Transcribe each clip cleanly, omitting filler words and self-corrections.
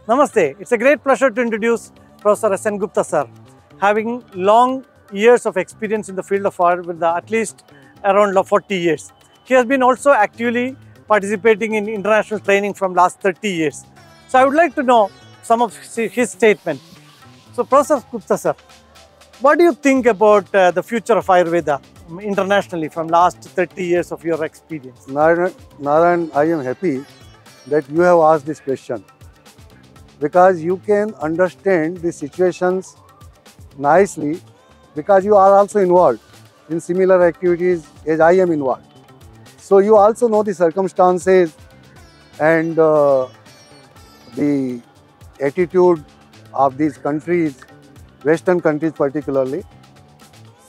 Namaste. It's a great pleasure to introduce Professor S.N. Gupta sir. Having long years of experience in the field of Ayurveda, at least around 40 years. He has been also actively participating in international training from last 30 years. So I would like to know some of his statement. So Professor Gupta sir, what do you think about the future of Ayurveda internationally from last 30 years of your experience? Narayan, I am happy that you have asked this question, because you can understand the situations nicely, because you are also involved in similar activities as I am involved. So you also know the circumstances and the attitude of these countries, Western countries particularly.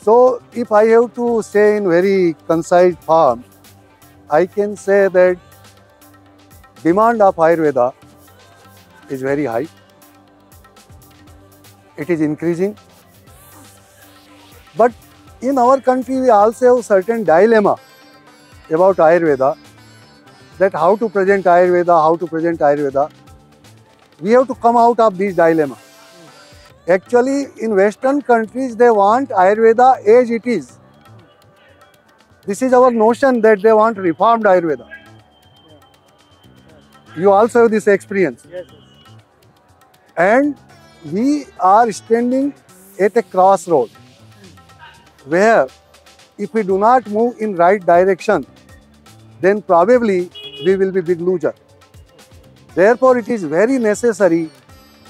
So if I have to say in very concise form, I can say that demand of Ayurveda is very high. It is increasing. But in our country, we also have certain dilemma about Ayurveda, that how to present Ayurveda. We have to come out of this dilemma. Actually, in Western countries, they want Ayurveda as it is. This is our notion, that they want reformed Ayurveda. You also have this experience. Yes. And we are standing at a crossroad where if we do not move in right direction, then probably we will be big loser. Therefore, it is very necessary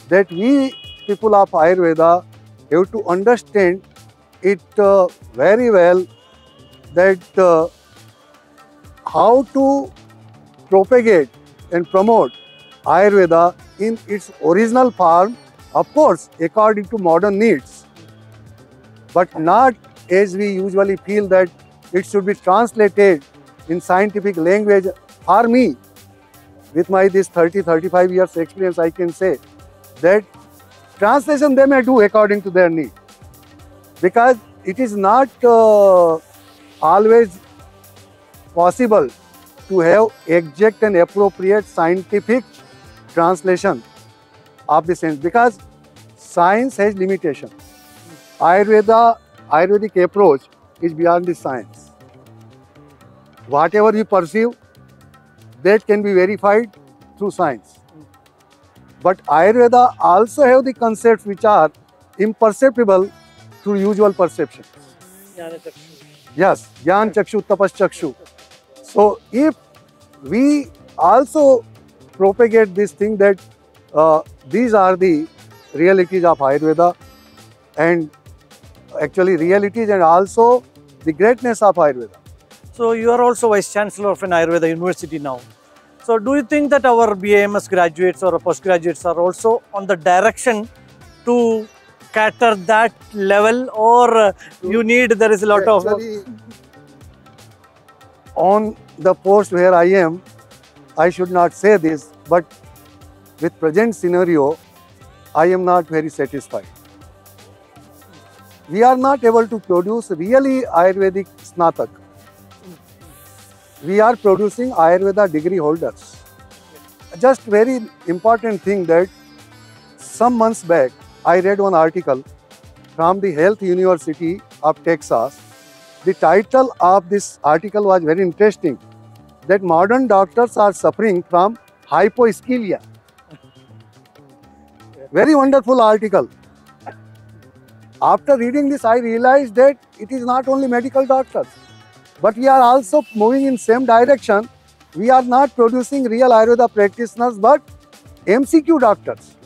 that we people of Ayurveda have to understand it very well, that how to propagate and promote Ayurveda in its original form, of course, according to modern needs, but not as we usually feel that it should be translated in scientific language. For me, with my this 30-35 years experience, I can say that translation they may do according to their need, because it is not always possible to have exact and appropriate scientific translation of the sense, because science has limitation. Ayurvedic approach is beyond the science. Whatever you perceive, that can be verified through science. But Ayurveda also have the concepts which are imperceptible through usual perception. Yes, Jnana Chakshu, Tapas Chakshu. So if we also propagate this thing that these are the realities of Ayurveda, and actually realities and also the greatness of Ayurveda. So you are also Vice Chancellor of an Ayurveda university now. So do you think that our BAMS graduates or postgraduates are also on the direction to cater that level, or there is a lot of... On the post where I am, I should not say this, but with present scenario, I am not very satisfied. We are not able to produce really Ayurvedic Snatak. We are producing Ayurveda degree holders. Just very important thing that some months back, I read one article from the Health University of Texas. The title of this article was very interesting, that modern doctors are suffering from hypoischemia. Very wonderful article. After reading this, I realized that it is not only medical doctors, but we are also moving in same direction. We are not producing real Ayurveda practitioners, but MCQ doctors.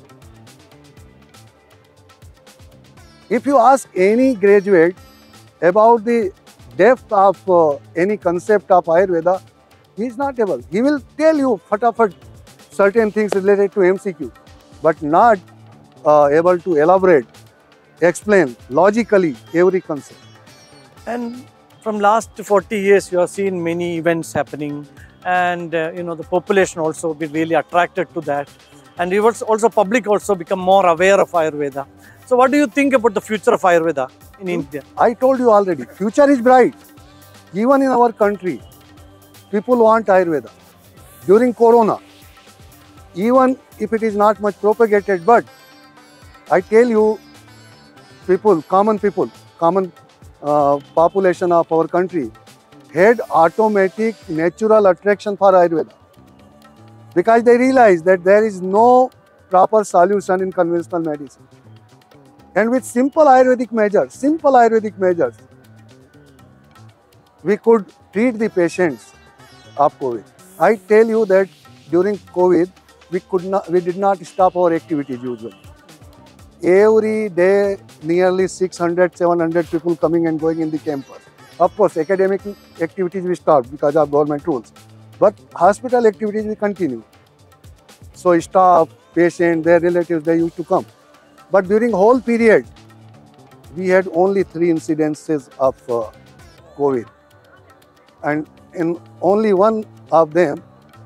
If you ask any graduate about the depth of any concept of Ayurveda, he is not able. He will tell you fatafat certain things related to MCQ, but not able to elaborate, explain logically every concept. And from last 40 years, you have seen many events happening, and the population also been really attracted to that, and also public also become more aware of Ayurveda. So what do you think about the future of Ayurveda in India? I told you already, future is bright. Even in our country, people want Ayurveda. During Corona, even if it is not much propagated, but I tell you, common population of our country had automatic natural attraction for Ayurveda because they realize that there is no proper solution in conventional medicine. And with simple Ayurvedic measures, we could treat the patients of COVID. I tell you that during COVID, we did not stop our activities usually. Every day, nearly 600, 700 people coming and going in the campus. Of course, academic activities we stopped because of government rules, but hospital activities we continue. So staff, patient, their relatives, they used to come. But during whole period, we had only 3 incidences of COVID. And in only one of them,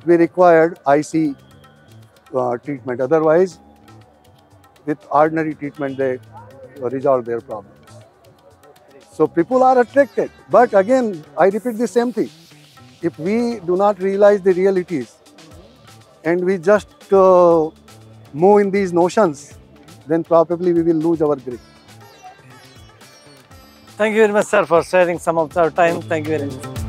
we required IC treatment. Otherwise, with ordinary treatment, they resolve their problems. So people are attracted. But again, I repeat the same thing. If we do not realize the realities and we just move in these notions, then probably we will lose our grip. Thank you very much, sir, for sharing some of our time. Thank you very much.